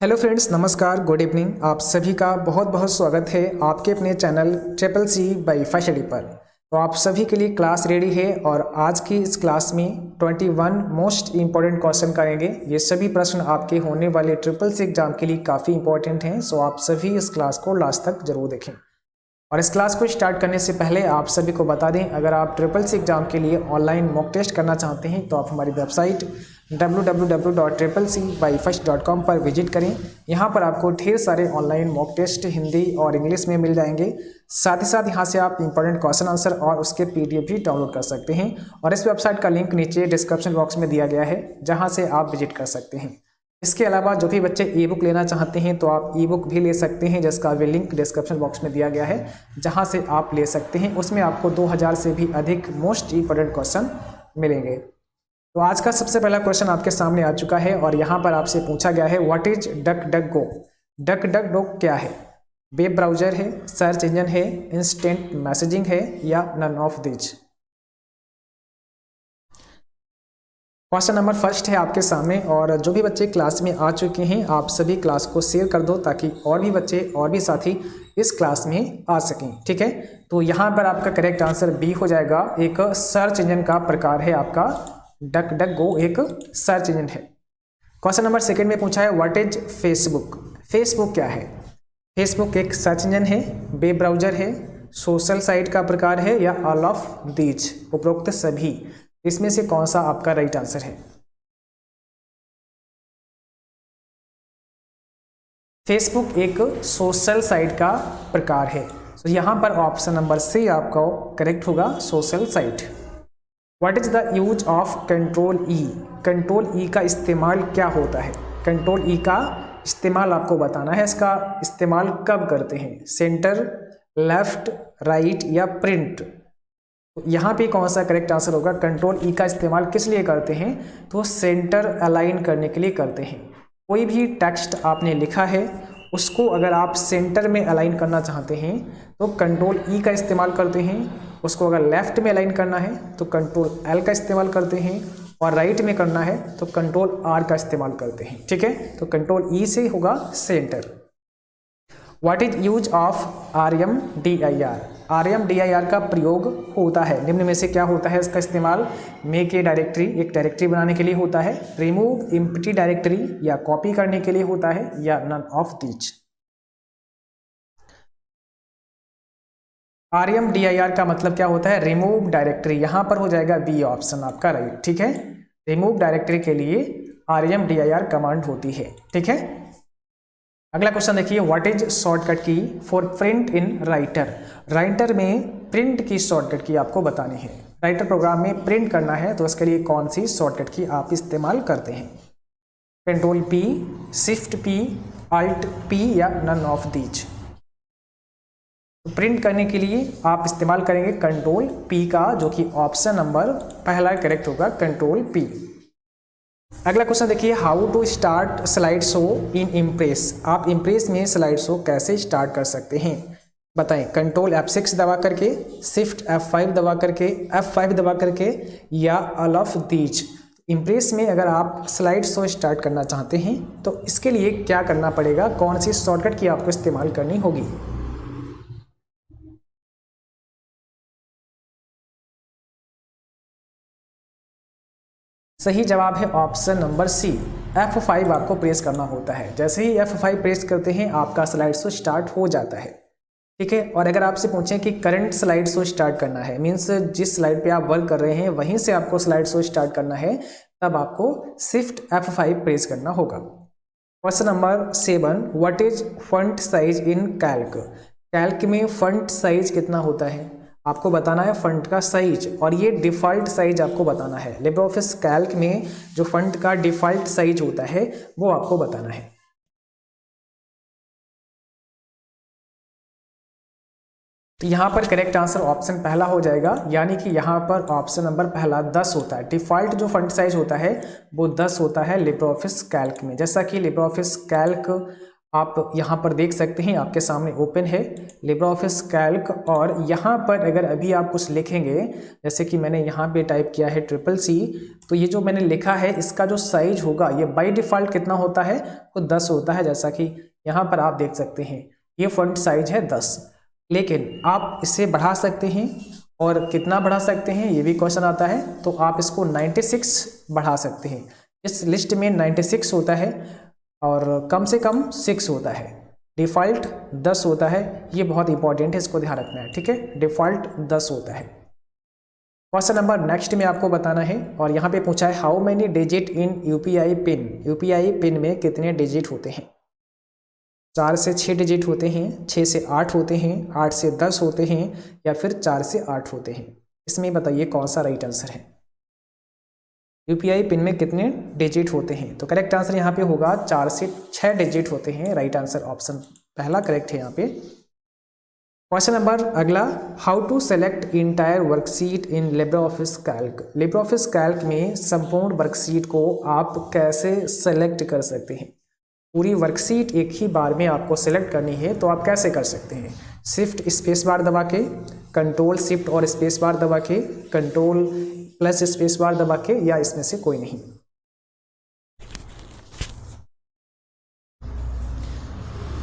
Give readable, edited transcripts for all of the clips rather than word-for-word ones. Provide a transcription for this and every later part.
Hello friends, नमस्कार, good evening. आप सभी का बहुत बहुत स्वागत है आपके अपने channel triple C by study पर। तो आप सभी के लिए क्लास रेडी है और आज की इस क्लास में 21 मोस्ट इम्पॉर्टेंट क्वेश्चन करेंगे। ये सभी प्रश्न आपके होने वाले ट्रिपल सी एग्जाम के लिए काफ़ी इंपॉर्टेंट हैं, सो आप सभी इस क्लास को लास्ट तक जरूर देखें। और इस क्लास को स्टार्ट करने से पहले आप सभी को बता दें, अगर आप ट्रिपल सी एग्जाम के लिए ऑनलाइन मॉक टेस्ट करना चाहते हैं तो आप हमारी वेबसाइट www.triplec.com पर विजिट करें। यहाँ पर आपको ढेर सारे ऑनलाइन मॉक टेस्ट हिंदी और इंग्लिश में मिल जाएंगे। साथ ही साथ यहाँ से आप इंपॉर्टेंट क्वेश्चन आंसर और उसके PDF भी डाउनलोड कर सकते हैं। और इस वेबसाइट का लिंक नीचे डिस्क्रिप्शन बॉक्स में दिया गया है, जहाँ से आप विजिट कर सकते हैं। इसके अलावा जो भी बच्चे ई बुक लेना चाहते हैं तो आप ई बुक भी ले सकते हैं, जिसका भी लिंक डिस्क्रिप्शन बॉक्स में दिया गया है, जहां से आप ले सकते हैं। उसमें आपको 2000 से भी अधिक मोस्ट इंपॉर्टेंट क्वेश्चन मिलेंगे। तो आज का सबसे पहला क्वेश्चन आपके सामने आ चुका है और यहाँ पर आपसे पूछा गया है, what is DuckDuckGo. DuckDuckGo क्या है? वेब ब्राउजर है, सर्च इंजन है, इंस्टेंट मैसेजिंग है या none of this. Question number first है आपके सामने। और जो भी बच्चे क्लास में आ चुके हैं आप सभी क्लास को शेयर कर दो, ताकि और भी बच्चे और भी साथी इस क्लास में आ सकें। ठीक है, तो यहाँ पर आपका करेक्ट आंसर बी हो जाएगा। एक सर्च इंजन का प्रकार है आपका डक डक गो, एक सर्च इंजन है। क्वेश्चन नंबर सेकेंड में पूछा है, व्हाट इज फेसबुक। फेसबुक क्या है? फेसबुक एक सर्च इंजन है, वेब ब्राउजर है, सोशल साइट का प्रकार है या ऑल ऑफ दीज, उपरोक्त सभी। इसमें से कौन सा आपका राइट आंसर है? फेसबुक एक सोशल साइट का प्रकार है, तो यहां पर ऑप्शन नंबर सी आपका करेक्ट होगा, social site. What is the use of control E. Control ई का इस्तेमाल क्या होता है? कंट्रोल ई का इस्तेमाल आपको बताना है। इसका इस्तेमाल कब करते हैं? सेंटर, लेफ्ट, राइट या प्रिंट। यहाँ पे कौन सा करेक्ट आंसर होगा? कंट्रोल ई का इस्तेमाल किस लिए करते हैं? तो सेंटर अलाइन करने के लिए करते हैं। कोई भी टेक्स्ट आपने लिखा है उसको अगर आप सेंटर में अलाइन करना चाहते हैं तो कंट्रोल ई का इस्तेमाल करते हैं। उसको अगर लेफ्ट में अलाइन करना है तो कंट्रोल एल का इस्तेमाल करते हैं, और राइट में करना है तो कंट्रोल आर का इस्तेमाल करते हैं। ठीक है, तो कंट्रोल ई से होगा centre. What is use of RMDIR। RMDIR का प्रयोग होता है, निम्न में से क्या होता है इसका इस्तेमाल? मेक ए डायरेक्टरी, एक डायरेक्टरी बनाने के लिए होता है, रिमूव एम्प्टी डायरेक्टरी या कॉपी करने के लिए होता है, या नन ऑफ दीज। RMDIR का मतलब क्या होता है? Remove directory. यहां पर हो जाएगा बी ऑप्शन आपका राइट। ठीक है, रिमूव डायरेक्टरी के लिए RMDIR कमांड होती है। ठीक है, अगला क्वेश्चन देखिए, व्हाट इज शॉर्टकट की for print in writer. Writer में प्रिंट की शॉर्टकट की आपको बतानी है। राइटर प्रोग्राम में प्रिंट करना है तो इसके लिए कौन सी शॉर्टकट की आप इस्तेमाल करते हैं? Control P, shift P, alt P या नन ऑफ दीज। तो प्रिंट करने के लिए आप इस्तेमाल करेंगे कंट्रोल P का, जो कि ऑप्शन नंबर पहला करेक्ट होगा, कंट्रोल P। अगला क्वेश्चन देखिए, how to start slide show in Impress. आप इम्प्रेस में स्लाइड शो कैसे स्टार्ट कर सकते हैं बताएं? कंट्रोल F6 दबा करके, शिफ्ट F5 दबा करके, F5 दबा करके या ऑल ऑफ दीज। इम्प्रेस में अगर आप स्लाइड शो स्टार्ट करना चाहते हैं तो इसके लिए क्या करना पड़ेगा? कौन सी शॉर्टकट की आपको इस्तेमाल करनी होगी? सही जवाब है ऑप्शन नंबर सी, F5 आपको प्रेस करना होता है। जैसे ही F5 प्रेस करते हैं आपका स्लाइड शो स्टार्ट हो जाता है। ठीक है, और अगर आपसे पूछें कि करंट स्लाइड शो स्टार्ट करना है, मीन्स जिस स्लाइड पे आप वर्क कर रहे हैं वहीं से आपको स्लाइड शो स्टार्ट करना है, तब आपको शिफ्ट F5 प्रेस करना होगा। Question number 7, what is font size in Calc. Calc में फॉन्ट साइज कितना होता है? आपको बताना है फॉन्ट का साइज, और ये डिफ़ॉल्ट साइज आपको बताना है। लिब्रे ऑफिस कैल्क में जो फॉन्ट का डिफ़ॉल्ट साइज होता है वो आपको बताना है। तो यहाँ पर करेक्ट आंसर ऑप्शन पहला हो जाएगा, यानी कि यहाँ पर ऑप्शन नंबर पहला 10 होता है। डिफ़ॉल्ट जो फॉन्ट साइज होता है वो 10 होता है लिब्रे ऑफिस कैल्क में। जैसा कि लिब्रे ऑफिस कैल्क आप यहाँ पर देख सकते हैं, आपके सामने ओपन है लिब्रे ऑफिस कैल्क। और यहाँ पर अगर अभी आप कुछ लिखेंगे, जैसे कि मैंने यहाँ पे टाइप किया है CCC, तो ये जो मैंने लिखा है इसका जो साइज होगा ये बाय डिफ़ॉल्ट कितना होता है, वो 10 होता है। जैसा कि यहाँ पर आप देख सकते हैं ये फॉन्ट साइज है 10, लेकिन आप इसे बढ़ा सकते हैं। और कितना बढ़ा सकते हैं ये भी क्वेश्चन आता है, तो आप इसको 96 बढ़ा सकते हैं। इस लिस्ट में 96 होता है और कम से कम 6 होता है, डिफ़ॉल्ट 10 होता है। ये बहुत इंपॉर्टेंट है, इसको ध्यान रखना है, ठीक है। डिफ़ॉल्ट 10 होता है। क्वेश्चन नंबर नेक्स्ट में आपको बताना है, और यहाँ पे पूछा है how many digit in UPI pin. UPI pin में कितने डिजिट होते हैं? 4 से 6 डिजिट होते हैं, 6 से 8 होते हैं, 8 से 10 होते हैं, या फिर 4 से 8 होते हैं। इसमें बताइए कौन सा राइट आंसर है। यूपीआई पिन में कितने डिजिट होते हैं? तो करेक्ट आंसर यहाँ पे होगा 4 से 6 डिजिट होते हैं। राइट आंसर ऑप्शन पहला करेक्ट है यहाँ पे। क्वेश्चन नंबर अगला, how to select entire worksheet in Libre Office Calc. Libre Office Calc में संपूर्ण वर्कशीट को आप कैसे सेलेक्ट कर सकते हैं? पूरी वर्कशीट एक ही बार में आपको सेलेक्ट करनी है, तो आप कैसे कर सकते हैं? शिफ्ट स्पेस बार दबा के, कंट्रोल शिफ्ट और स्पेस बार दबा के, कंट्रोल प्लस स्पेस बार दबा के, या इसमें से कोई नहीं।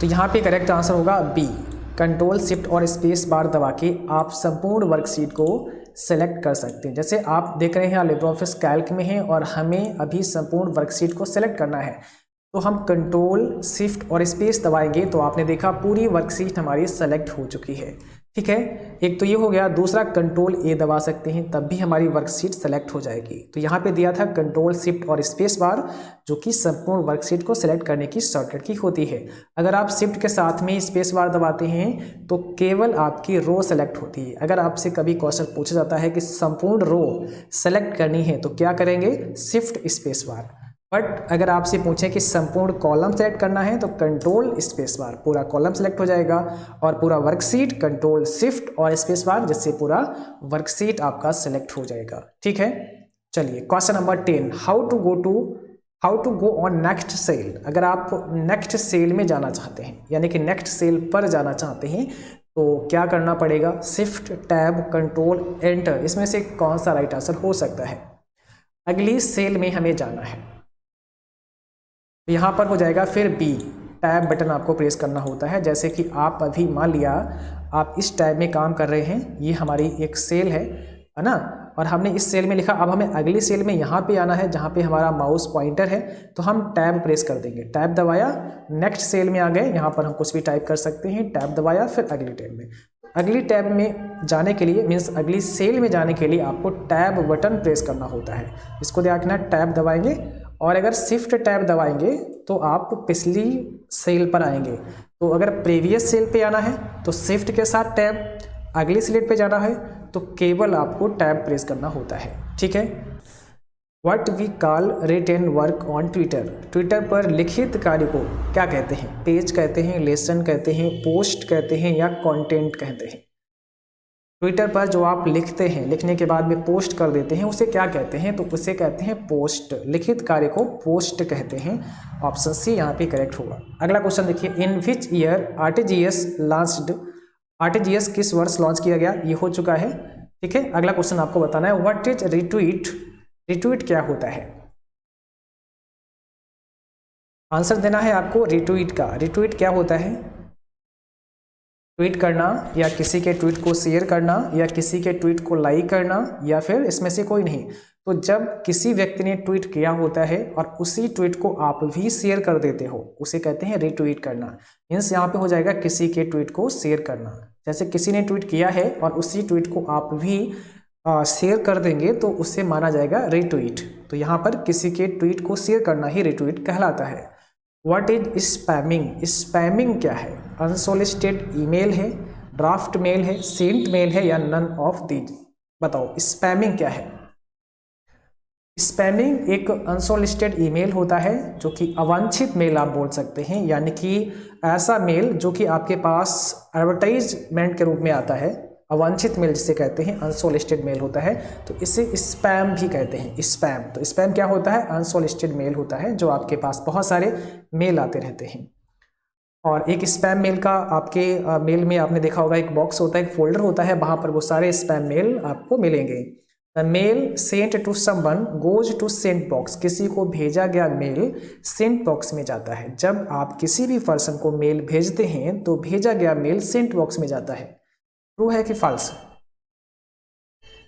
तो यहाँ पे करेक्ट आंसर होगा बी, कंट्रोल शिफ्ट और स्पेस बार दबा के आप संपूर्ण वर्कशीट को सेलेक्ट कर सकते हैं। जैसे आप देख रहे हैं लिब्रे ऑफिस कैल्क में हैं और हमें अभी संपूर्ण वर्कशीट को सेलेक्ट करना है, तो हम कंट्रोल शिफ्ट और स्पेस दबाएंगे तो आपने देखा पूरी वर्कशीट हमारी सेलेक्ट हो चुकी है, ठीक है। एक तो ये हो गया, दूसरा कंट्रोल ए दबा सकते हैं तब भी हमारी वर्कशीट सेलेक्ट हो जाएगी। तो यहाँ पे दिया था कंट्रोल शिफ्ट और स्पेस बार, जो कि संपूर्ण वर्कशीट को सेलेक्ट करने की शॉर्टकट की होती है। अगर आप शिफ्ट के साथ में स्पेस बार दबाते हैं तो केवल आपकी रो सेलेक्ट होती है। अगर आपसे कभी क्वेश्चन पूछा जाता है कि संपूर्ण रो सेलेक्ट करनी है तो क्या करेंगे? Shift space bar. बट अगर आपसे पूछें कि संपूर्ण कॉलम सेलेक्ट करना है तो कंट्रोल स्पेस बार, पूरा कॉलम सेलेक्ट हो जाएगा। और पूरा वर्कशीट कंट्रोल शिफ्ट और स्पेस बार, जिससे पूरा वर्कशीट आपका सेलेक्ट हो जाएगा, ठीक है। चलिए question number 10, how to go on next cell. अगर आप नेक्स्ट सेल में जाना चाहते हैं, यानी कि नेक्स्ट सेल पर जाना चाहते हैं, तो क्या करना पड़ेगा? शिफ्ट टैब कंट्रोल एंटर, इसमें से कौन सा राइट आंसर हो सकता है? अगली सेल में हमें जाना है, यहाँ पर हो जाएगा फिर बी, टैब बटन आपको प्रेस करना होता है। जैसे कि आप अभी मान लिया आप इस टैब में काम कर रहे हैं, ये हमारी एक सेल है ना, और हमने इस सेल में लिखा, अब हमें अगली सेल में यहाँ पे आना है जहाँ पे हमारा माउस पॉइंटर है, तो हम टैब प्रेस कर देंगे। टैब दबाया, नेक्स्ट सेल में आ गए, यहाँ पर हम कुछ भी टाइप कर सकते हैं। टैब दबाया, फिर अगली टैब में। अगली टैब में जाने के लिए, मीन्स अगली सेल में जाने के लिए आपको टैब बटन प्रेस करना होता है। इसको देखना, टैब दबाएंगे और अगर शिफ्ट टैब दबाएंगे तो आप पिछली सेल पर आएंगे। तो अगर प्रीवियस सेल पे आना है तो शिफ्ट के साथ टैब, अगली स्लेट पे जाना है तो केवल आपको टैब प्रेस करना होता है, ठीक है। What we call written work on Twitter. Twitter पर लिखित कार्य को क्या कहते हैं? पेज कहते हैं, लेसन कहते हैं, पोस्ट कहते हैं, या कंटेंट कहते हैं? ट्विटर पर जो आप लिखते हैं, लिखने के बाद में पोस्ट कर देते हैं, उसे क्या कहते हैं? तो उसे कहते हैं पोस्ट। लिखित कार्य को पोस्ट कहते हैं। ऑप्शन सी यहाँ पे करेक्ट होगा। अगला क्वेश्चन देखिए, in which year RTGS launched. RTGS किस वर्ष लॉन्च किया गया? ये हो चुका है, ठीक है। अगला क्वेश्चन आपको बताना है, व्हाट इज रिट्वीट। रिट्वीट क्या होता है? आंसर देना है आपको रिट्वीट का। रिट्वीट क्या होता है? ट्वीट करना, या किसी के ट्वीट को शेयर करना, या किसी के ट्वीट को लाइक करना, या फिर इसमें से कोई नहीं। तो जब किसी व्यक्ति ने ट्वीट किया होता है और उसी ट्वीट को आप भी शेयर कर देते हो, उसे कहते हैं रिट्वीट करना। मीन्स यहाँ पे हो जाएगा किसी के ट्वीट को शेयर करना। जैसे किसी ने ट्वीट किया है और उसी ट्वीट को आप भी शेयर कर देंगे तो उससे माना जाएगा रिट्वीट। तो यहाँ पर किसी के ट्वीट को शेयर करना ही रिट्वीट कहलाता है। What is spamming. स्पैमिंग क्या है? अनसोलिसिटेड ईमेल है, ड्राफ्ट मेल है, सेंट मेल है, या नन ऑफ दीज। बताओ स्पैमिंग क्या है? स्पैमिंग एक अनसोलिसिटेड ईमेल होता है, जो कि अवांछित मेल आप बोल सकते हैं, यानी कि ऐसा मेल जो कि आपके पास एडवर्टाइजमेंट के रूप में आता है। अवांछित मेल जिसे कहते हैं, अनसोलिसिटेड मेल होता है, तो इसे स्पैम भी कहते हैं। स्पैम, तो स्पैम क्या होता है? अनसोलिसिटेड मेल होता है, जो आपके पास बहुत सारे मेल आते रहते हैं। और एक स्पैम मेल का आपके मेल में आपने देखा होगा एक बॉक्स होता है, एक फोल्डर होता है, वहाँ पर वो सारे स्पैम मेल आपको मिलेंगे। The mail sent to someone goes to sent box, किसी को भेजा गया मेल सेंट बॉक्स में जाता है। जब आप किसी भी पर्सन को मेल भेजते हैं तो भेजा गया मेल सेंट बॉक्स में जाता है। ट्रू है कि फॉल्स?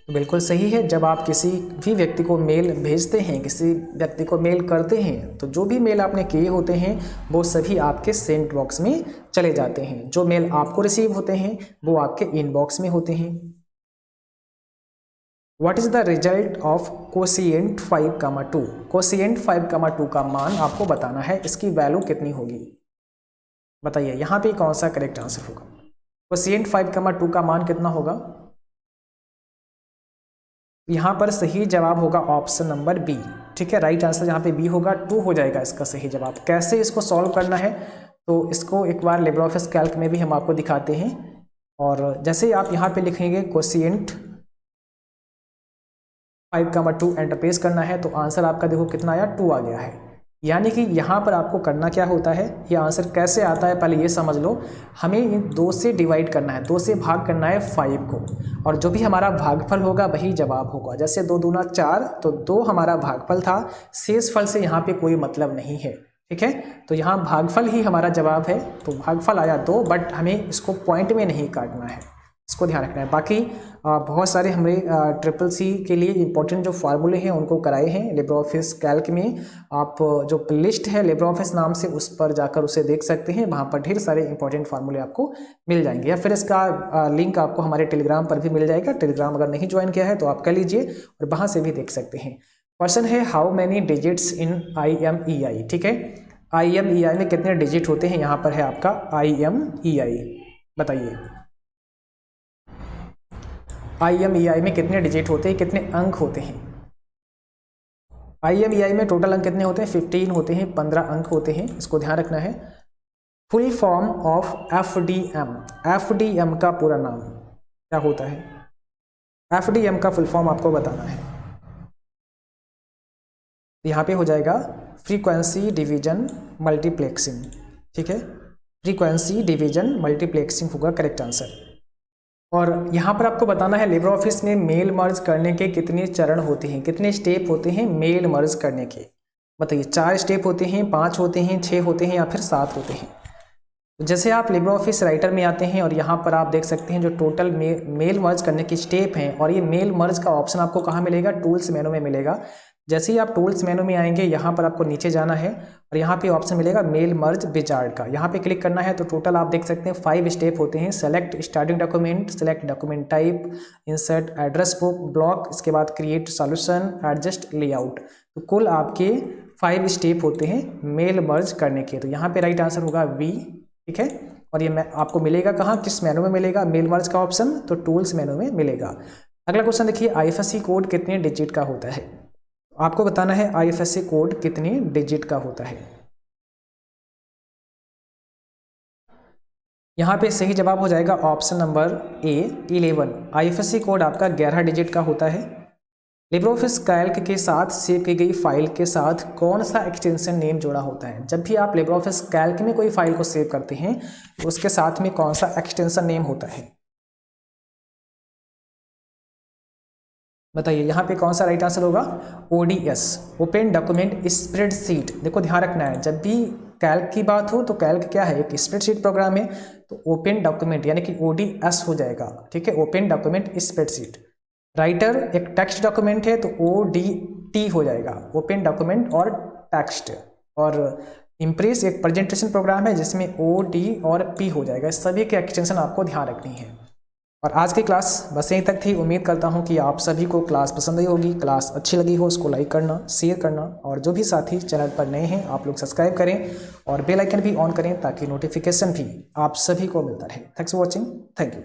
तो बिल्कुल सही है। जब आप किसी भी व्यक्ति को मेल भेजते हैं, किसी व्यक्ति को मेल करते हैं, तो जो भी मेल आपने किए होते हैं वो सभी आपके सेंट बॉक्स में चले जाते हैं। जो मेल आपको रिसीव होते हैं वो आपके इनबॉक्स में होते हैं। What is the result of quotient 5,2? Quotient 5,2 का मान आपको बताना है, इसकी वैल्यू कितनी होगी बताइए। यहाँ पे कौन सा करेक्ट आंसर होगा? कोशिएंट 5,2 का मान कितना होगा? यहाँ पर सही जवाब होगा ऑप्शन नंबर बी। ठीक है, राइट आंसर यहाँ पे बी होगा, 2 हो जाएगा इसका सही जवाब। कैसे इसको सॉल्व करना है तो इसको एक बार लिब्रियोफिस कैल्क में भी हम आपको दिखाते हैं। और जैसे ही आप यहाँ पे लिखेंगे कोशिएंट 5,2 एंटर प्रेस करना है तो आंसर आपका देखो कितना आया, 2 आ गया है। यानी कि यहाँ पर आपको करना क्या होता है, ये आंसर कैसे आता है पहले ये समझ लो। हमें इन 2 से डिवाइड करना है, 2 से भाग करना है 5 को, और जो भी हमारा भागफल होगा वही जवाब होगा। जैसे 2 दूना 4, तो 2 हमारा भागफल था, शेष फल से यहाँ पे कोई मतलब नहीं है। ठीक है, तो यहाँ भागफल ही हमारा जवाब है, तो भागफल आया 2, बट हमें इसको पॉइंट में नहीं काटना है, इसको ध्यान रखना है। बाकी बहुत सारे हमने ट्रिपल-सी के लिए इंपॉर्टेंट जो फार्मूले हैं उनको कराए हैं लिब्रियोफिस कैल्क में। आप जो लिस्ट है लिब्रियोफिस नाम से, उस पर जाकर उसे देख सकते हैं, वहाँ पर ढेर सारे इंपॉर्टेंट फार्मूले आपको मिल जाएंगे। या फिर इसका लिंक आपको हमारे टेलीग्राम पर भी मिल जाएगा। टेलीग्राम अगर नहीं ज्वाइन किया है तो आप कर लीजिए और वहाँ से भी देख सकते हैं। क्वेश्चन है how many digits in IMEI। ठीक है, IMEI में कितने डिजिट होते हैं? यहाँ पर है आपका IMEI, बताइए IMEI में कितने डिजिट होते हैं, कितने अंक होते हैं? IMEI में टोटल अंक कितने होते हैं? 15 होते हैं, 15 अंक होते हैं, इसको ध्यान रखना है। Full form of FDM, FDM का पूरा नाम क्या होता है? FDM का फुल फॉर्म आपको बताना है। यहाँ पे हो जाएगा फ्रीक्वेंसी डिवीजन मल्टीप्लेक्सिंग। ठीक है, फ्रीक्वेंसी डिवीजन मल्टीप्लेक्सिंग होगा करेक्ट आंसर। और यहाँ पर आपको बताना है लिब्रियोफिस में मेल मर्ज करने के कितने चरण होते हैं, कितने स्टेप होते हैं मेल मर्ज करने के? बताइए, 4 स्टेप होते हैं, 5 होते हैं, 6 होते हैं या फिर 7 होते हैं? तो जैसे आप लिब्रियोफिस राइटर में आते हैं और यहाँ पर आप देख सकते हैं जो टोटल मेल मर्ज करने के स्टेप हैं, और ये मेल मर्ज का ऑप्शन आपको कहाँ मिलेगा? टूल्स मेनू में मिलेगा। जैसे ही आप टूल्स मेनू में आएंगे यहाँ पर आपको नीचे जाना है और यहाँ पे ऑप्शन मिलेगा मेल मर्ज विजार्ड का, यहाँ पे क्लिक करना है। तो टोटल आप देख सकते हैं 5 स्टेप होते हैं। Select starting document, select document type, insert address book block, इसके बाद क्रिएट सॉल्यूशन, एडजस्ट लेआउट। तो कुल आपके 5 स्टेप होते हैं मेल मर्ज करने के। तो यहाँ पे राइट आंसर होगा बी। ठीक है, और ये आपको मिलेगा कहाँ, किस मेनू में मिलेगा मेल मर्ज का ऑप्शन? तो टूल्स मेनू में मिलेगा। अगला क्वेश्चन देखिए, IFSC कोड कितने डिजिट का होता है? आपको बताना है IFSC कोड कितने डिजिट का होता है। यहाँ पे सही जवाब हो जाएगा option number A 11। IFSC code आपका 11 डिजिट का होता है। लिब्रियोफिस कैल्क के साथ सेव की गई फाइल के साथ कौन सा एक्सटेंशन नेम जुड़ा होता है? जब भी आप लिब्रियोफिस कैल्क में कोई फाइल को सेव करते हैं तो उसके साथ में कौन सा एक्सटेंशन नेम होता है? बताइए, यहाँ पे कौन सा राइट आंसर होगा? ODS, open document spreadsheet. देखो ध्यान रखना है, जब भी कैल्क की बात हो तो कैल्क क्या है? एक स्प्रेडशीट प्रोग्राम है, तो ओपन डॉक्यूमेंट यानी कि ODS हो जाएगा। ठीक है, ओपन डॉक्यूमेंट स्प्रेडशीट। राइटर एक टेक्स्ट डॉक्यूमेंट है तो ODT हो जाएगा, ओपन डॉक्यूमेंट और टेक्स्ट। और इम्प्रेस एक प्रेजेंटेशन प्रोग्राम है जिसमें OD और P हो जाएगा। इस सभी के एक्सटेंशन आपको ध्यान रखनी है। और आज की क्लास बस यहीं तक थी। उम्मीद करता हूं कि आप सभी को क्लास पसंद आई होगी। क्लास अच्छी लगी हो उसको लाइक करना, शेयर करना, और जो भी साथी चैनल पर नए हैं आप लोग सब्सक्राइब करें और बेल आइकन भी ऑन करें ताकि नोटिफिकेशन भी आप सभी को मिलता रहे। Thanks for watching, thank you.